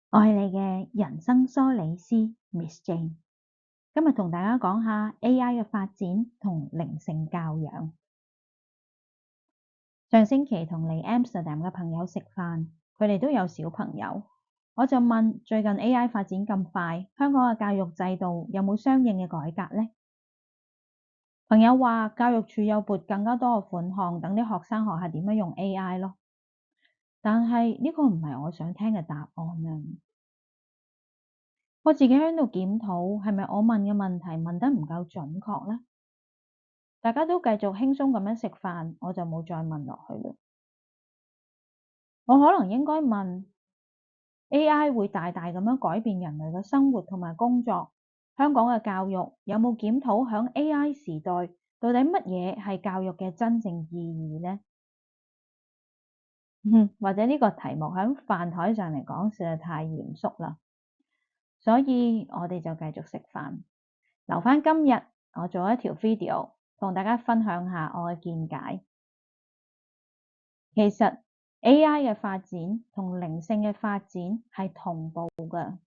我係你嘅人生梳理師 Miss Jane，今日同大家講下 AI 嘅發展同靈性教養。上星期同嚟 Amsterdam 嘅朋友食飯，佢哋都有小朋友，我就問最近 AI 發展咁快，香港嘅教育制度有冇相應嘅改革呢？朋友話教育署有撥更加多嘅款項，等啲學生學下點樣用 AI 咯。但係呢個唔係我想聽嘅答案啊！我自己喺度檢討，係咪我問嘅問題問得唔夠準確呢？大家都繼續輕鬆咁樣食飯，我就冇再問落去啦。我可能應該問 AI 會大大咁樣改變人類嘅生活同埋工作，香港嘅教育有冇檢討響 AI 時代到底乜嘢係教育嘅真正意義呢？或者呢個題目喺飯台上嚟講實在太嚴肅啦，所以我哋就繼續食飯，留返今日我做一條 video 同大家分享下我嘅見解。其實 AI 嘅發展同靈性嘅發展係同步嘅。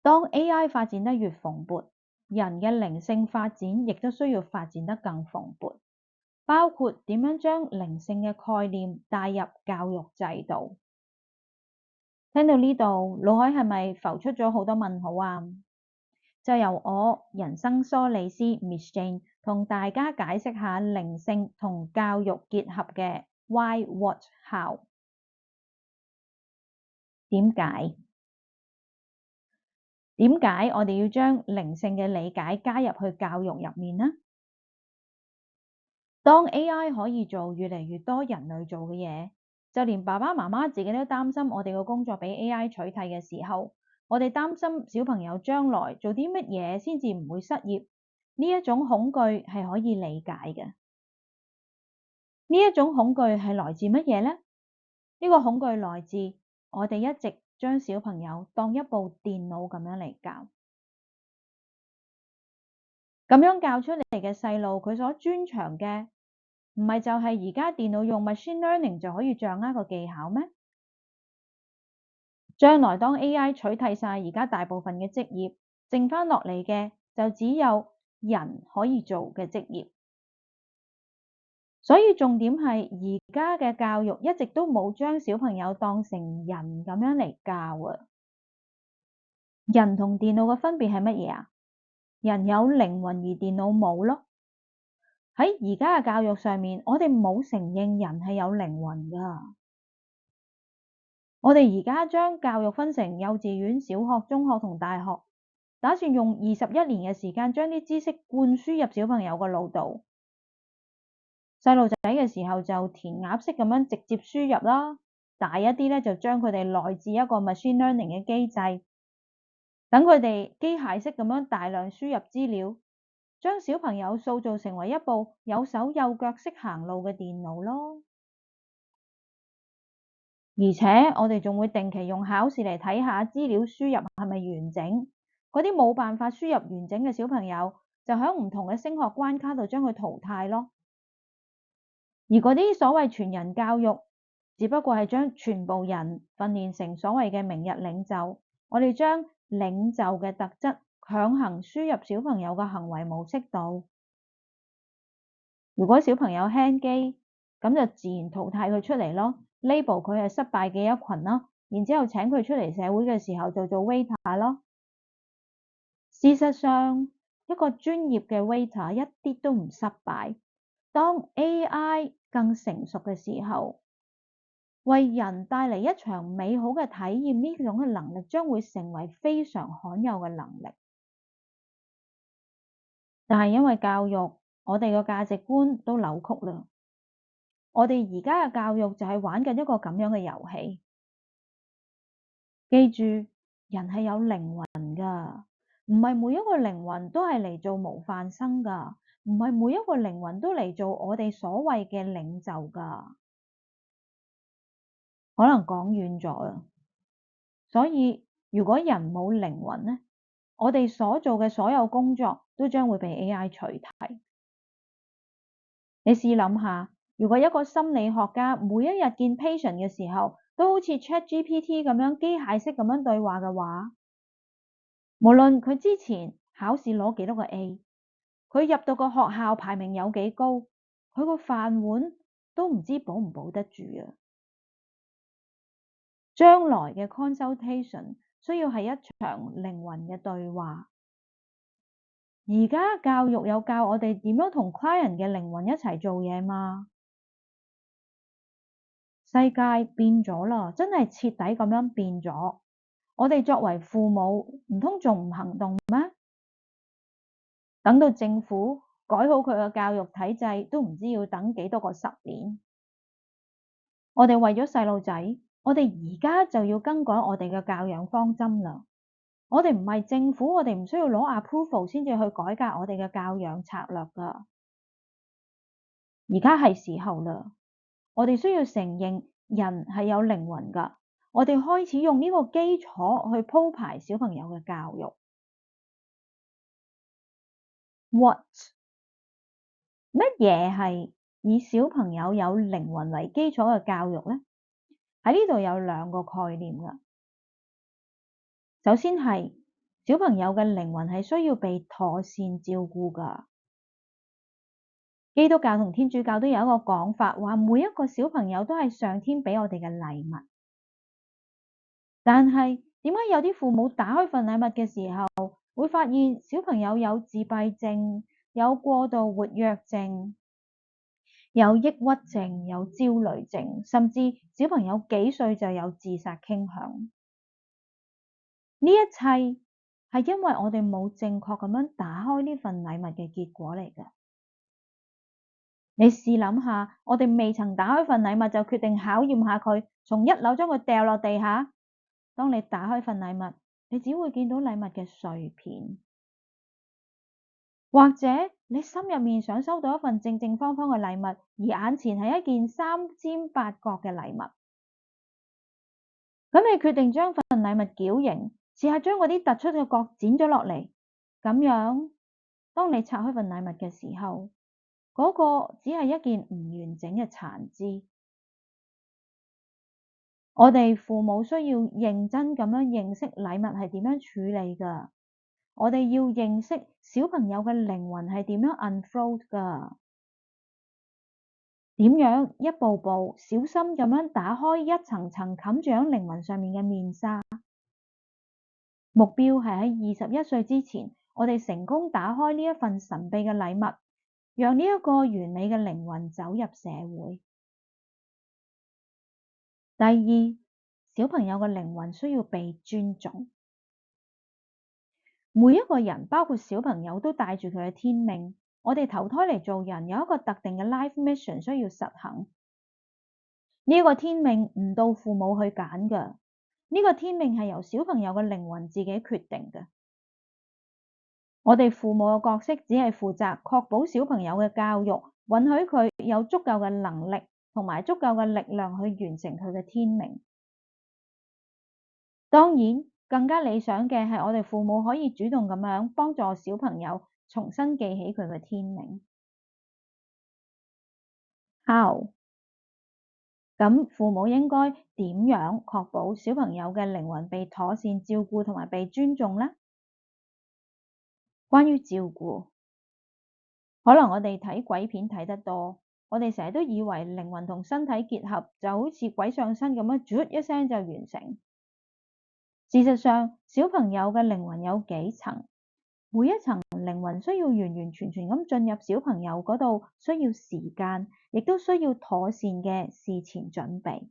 當 AI 發展得越蓬勃，人嘅靈性發展亦都需要發展得更蓬勃，包括點樣將靈性嘅概念帶入教育制度。聽到呢度，腦海係咪浮出咗好多問號啊？就由我人生梳理師 Miss Jane 同大家解釋下靈性同教育結合嘅 Why、What、How。點解我哋要將靈性嘅理解加入去教育入面呢？當 AI 可以做越嚟越多人類做嘅嘢，就連爸爸媽媽自己都擔心我哋嘅工作俾 AI 取替嘅時候，我哋擔心小朋友將來做啲乜嘢先至唔會失業，呢一種恐懼係可以理解嘅。呢一種恐懼係來自乜嘢呢？呢個恐懼來自我哋一直將小朋友當一部電腦咁樣嚟教，咁樣教出嚟嘅細路，佢所專長嘅唔係就係而家電腦用 machine learning 就可以掌握個技巧咩？將來當 AI 取替晒而家大部分嘅職業，剩翻落嚟嘅就只有人可以做嘅職業。所以重點係而家嘅教育一直都冇將小朋友當成人咁樣嚟教啊！人同電腦嘅分別係乜嘢啊？人有靈魂而電腦冇咯。喺而家嘅教育上面，我哋冇承認人係有靈魂噶。我哋而家將教育分成幼稚園、小學、中學同大學，打算用21年嘅時間將啲知識灌輸入小朋友個腦度。細路仔嘅時候就填鴨式咁樣直接輸入啦，大一啲咧就將佢哋內置一個 machine learning 嘅機制，等佢哋機械式咁樣大量輸入資料，將小朋友塑造成為一部有手有腳識行路嘅電腦咯。而且我哋仲會定期用考試嚟睇下資料輸入係咪完整，嗰啲冇辦法輸入完整嘅小朋友，就喺唔同嘅升學關卡度將佢淘汰咯。而嗰啲所謂全人教育，只不過係將全部人訓練成所謂嘅明日領袖。我哋將領袖嘅特質強行輸入小朋友嘅行為模式度。如果小朋友輕機，咁就自然淘汰佢出嚟咯。label 佢係失敗嘅一群啦，然之後請佢出嚟社會嘅時候就做 waiter 咯。事實上，一個專業嘅 waiter 一啲都唔失敗。當 AI 更成熟嘅時候，為人帶嚟一場美好嘅體驗，呢種嘅能力將會成為非常罕有嘅能力。但係因為教育，我哋嘅價值觀都扭曲啦。我哋而家嘅教育就係玩緊一個咁樣嘅遊戲。記住，人係有靈魂噶，唔係每一個靈魂都係嚟做模範生噶，唔係每一個靈魂都嚟做我哋所謂嘅領袖噶。可能講遠咗啦。所以如果人冇靈魂呢，我哋所做嘅所有工作都將會被 AI 取替。你試諗下，如果一個心理學家每一日見 patient 嘅時候都好似 ChatGPT 咁樣機械式咁樣對話嘅話，無論佢之前考試攞幾多個 A，佢入到個學校排名有幾高，佢個飯碗都唔知保唔保得住啊！將來嘅 consultation 需要係一場靈魂嘅對話。而家教育有教我哋點樣同 client 嘅靈魂一齊做嘢嘛？世界變咗啦，真係徹底咁樣變咗。我哋作為父母，唔通仲唔行動咩？等到政府改好佢嘅教育體制，都唔知要等幾多個10年。我哋為咗細路仔，我哋而家就要更改我哋嘅教養方針啦。我哋唔係政府，我哋唔需要攞 approval 先至去改革我哋嘅教養策略㗎。而家係時候啦，我哋需要承認人係有靈魂㗎。我哋開始用呢個基礎去鋪排小朋友嘅教育。What？乜嘢係以小朋友有靈魂為基礎嘅教育呢？喺呢度有2個概念㗎。首先係小朋友嘅靈魂係需要被妥善照顧㗎。基督教同天主教都有一個講法，話每一個小朋友都係上天俾我哋嘅禮物。但係點解有啲父母打開份禮物嘅時候，會發現小朋友有自閉症、有過度活躍症、有抑鬱症、有焦慮症，甚至小朋友幾歲就有自殺傾向？呢一切係因為我哋冇正確咁樣打開呢份禮物嘅結果嚟㗎。你試諗下，我哋未曾打開份禮物就決定考驗下佢，從1樓將佢掉落地下。當你打開份禮物，你只會見到禮物嘅碎片，或者你心入面想收到一份正正方方嘅禮物，而眼前係一件3尖8角嘅禮物。咁你決定將份禮物矯形，試下將嗰啲突出嘅角剪咗落嚟。咁樣，當你拆開份禮物嘅時候，嗰個只係一件唔完整嘅殘肢。我哋父母需要認真咁樣認識禮物係點樣處理㗎。我哋要認識小朋友嘅靈魂係點樣 unfold 㗎。點樣一步步小心咁樣打開一層層冚住喺靈魂上面嘅面紗。目標係喺21歲之前，我哋成功打開呢一份神秘嘅禮物，讓呢一個完美嘅靈魂走入社會。第二，小朋友嘅靈魂需要被尊重。每一個人，包括小朋友，都帶住佢嘅天命。我哋投胎嚟做人，有一個特定嘅 life mission 需要實行。呢個天命唔到父母去揀㗎，呢個天命係由小朋友嘅靈魂自己決定嘅。我哋父母嘅角色只係負責確保小朋友嘅教育，允許佢有足夠嘅能力同埋足夠嘅力量去完成佢嘅天命。當然，更加理想嘅係我哋父母可以主動咁樣幫助小朋友重新記起佢嘅天命。How？咁父母應該點樣確保小朋友嘅靈魂被妥善照顧同埋被尊重呢？關於照顧，可能我哋睇鬼片睇得多，我哋成日都以為靈魂同身體結合就好似鬼上身咁樣，啜一聲就完成。事實上，小朋友嘅靈魂有幾層，每一層靈魂需要完完全全咁進入小朋友嗰度，需要時間，亦都需要妥善嘅事前準備。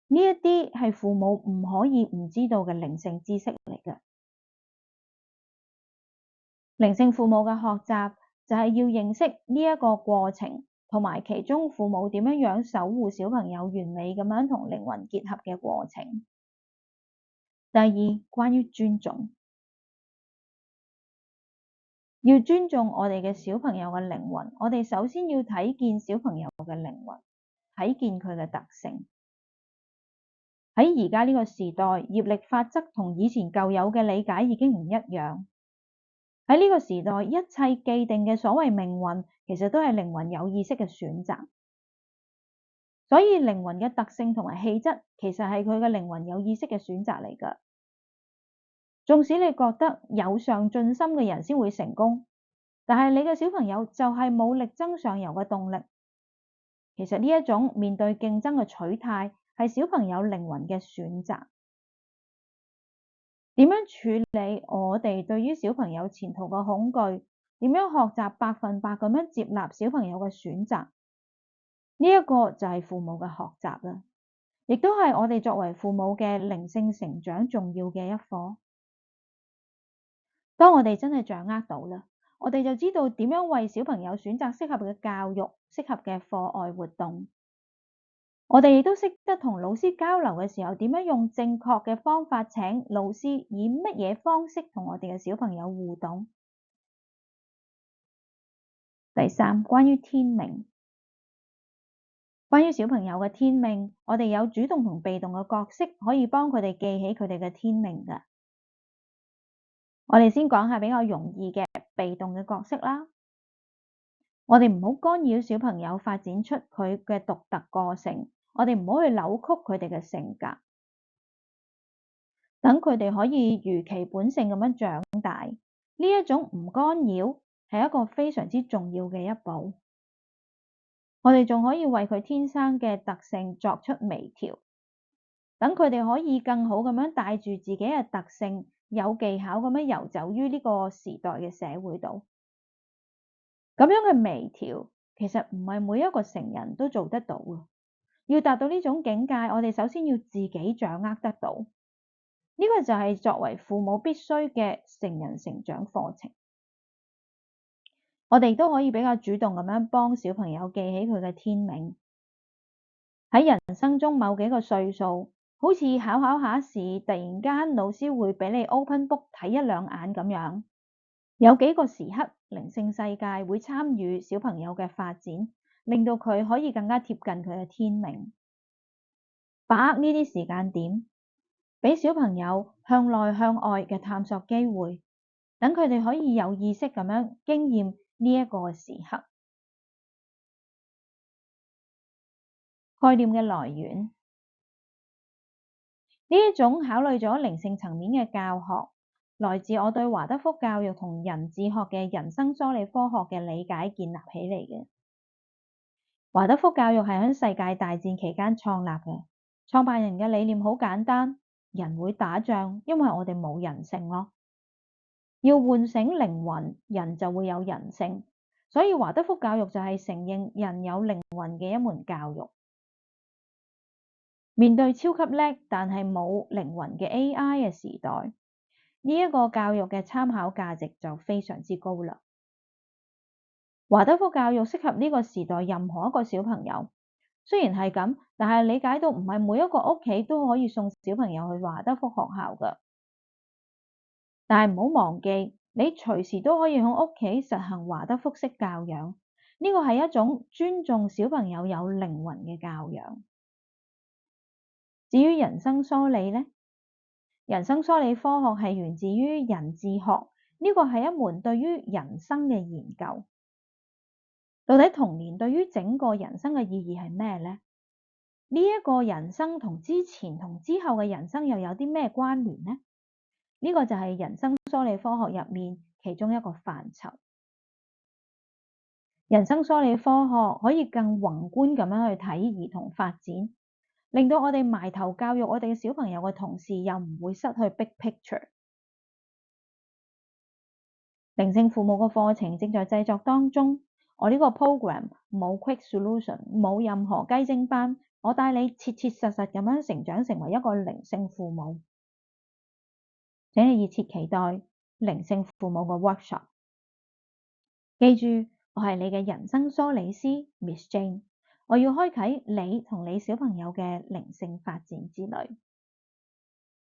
呢一啲係父母唔可以唔知道嘅靈性知識嚟嘅。靈性父母嘅學習就係要認識呢一個過程，同埋其中父母點樣守護小朋友完美咁樣同靈魂結合嘅過程。第二，關於尊重，要尊重我哋嘅小朋友嘅靈魂，我哋首先要睇見小朋友嘅靈魂，睇見佢嘅特性。喺而家呢個時代，業力法則同以前舊有嘅理解已經唔一樣。喺呢個時代，一切既定嘅所謂命運，其實都係靈魂有意識嘅選擇。所以靈魂嘅特性同埋氣質，其實係佢嘅靈魂有意識嘅選擇嚟㗎。縱使你覺得有上進心嘅人先會成功，但係你嘅小朋友就係冇力爭上游嘅動力。其實呢一種面對競爭嘅取態，係小朋友靈魂嘅選擇。點樣處理我哋對於小朋友前途嘅恐懼？點樣學習100%咁樣接納小朋友嘅選擇？呢一個就係父母嘅學習啦，亦都係我哋作為父母嘅靈性成長重要嘅一課。當我哋真係掌握到啦，我哋就知道點樣為小朋友選擇適合嘅教育、適合嘅課外活動。我哋亦都識得同老師交流嘅時候，點樣用正確嘅方法請老師以乜嘢方式同我哋嘅小朋友互動。第三，關於天命。關於小朋友嘅天命，我哋有主動同被動嘅角色，可以幫佢哋記起佢哋嘅天命㗎。我哋先講下比較容易嘅被動嘅角色啦。我哋唔好干擾小朋友發展出佢嘅獨特個性，我哋唔好去扭曲佢哋嘅性格，等佢哋可以如其本性咁樣長大。呢一種唔干擾係一個非常之重要嘅一步。我哋仲可以為佢天生嘅特性作出微調，等佢哋可以更好咁樣帶住自己嘅特性，有技巧咁樣遊走於呢個時代嘅社會度。咁樣嘅微調，其實唔係每一個成人都做得到嘅。要達到呢種境界，我哋首先要自己掌握得到。呢個就係作為父母必須嘅成人成長課程。我哋都可以比較主動咁樣幫小朋友記起佢嘅天命。喺人生中某幾個歲數，好似考下試，突然間老師會俾你 open book 睇1兩眼咁樣。有幾個時刻，靈性世界會參與小朋友嘅發展，令到佢可以更加貼近佢嘅天命。把握呢啲時間點，俾小朋友向內向外嘅探索機會，等佢哋可以有意識咁樣經驗呢一個時刻。概念嘅來源，呢一種考慮咗靈性層面嘅教學，來自我對華德福教育同人智學嘅人生梳理科學嘅理解建立起嚟嘅。華德福教育係喺世界大戰期間創立嘅，創辦人嘅理念好簡單，人會打仗，因為我哋冇人性咯。要喚醒靈魂，人就會有人性，所以華德福教育就係承認人有靈魂嘅一門教育。面對超級叻但係冇靈魂嘅 AI 嘅時代，呢一個教育嘅參考價值就非常之高啦。華德福教育適合呢個時代任何一個小朋友。雖然係咁，但係理解到唔係每一個屋企都可以送小朋友去華德福學校㗎。但係唔好忘記，你隨時都可以喺屋企實行華德福式教養。呢個係一種尊重小朋友有靈魂嘅教養。至於人生梳理呢？人生梳理科學係源自於人智學，呢個係一門對於人生嘅研究。到底童年對於整個人生嘅意義係咩呢？呢一個人生同之前同之後嘅人生又有啲咩關聯呢？呢個就係人生梳理科學入面其中一個範疇。人生梳理科學可以更宏觀咁樣去睇兒童發展，令到我哋埋頭教育我哋嘅小朋友嘅同時，又唔會失去 big picture。靈性父母嘅課程正在製作當中。我呢個 program 冇 quick solution，冇任何雞精班，我帶你切切實實咁樣成長成為一個靈性父母。請你熱切期待靈性父母嘅 workshop。記住，我係你嘅人生梳理師 Miss Jane，我要開啟你同你小朋友嘅靈性發展之旅。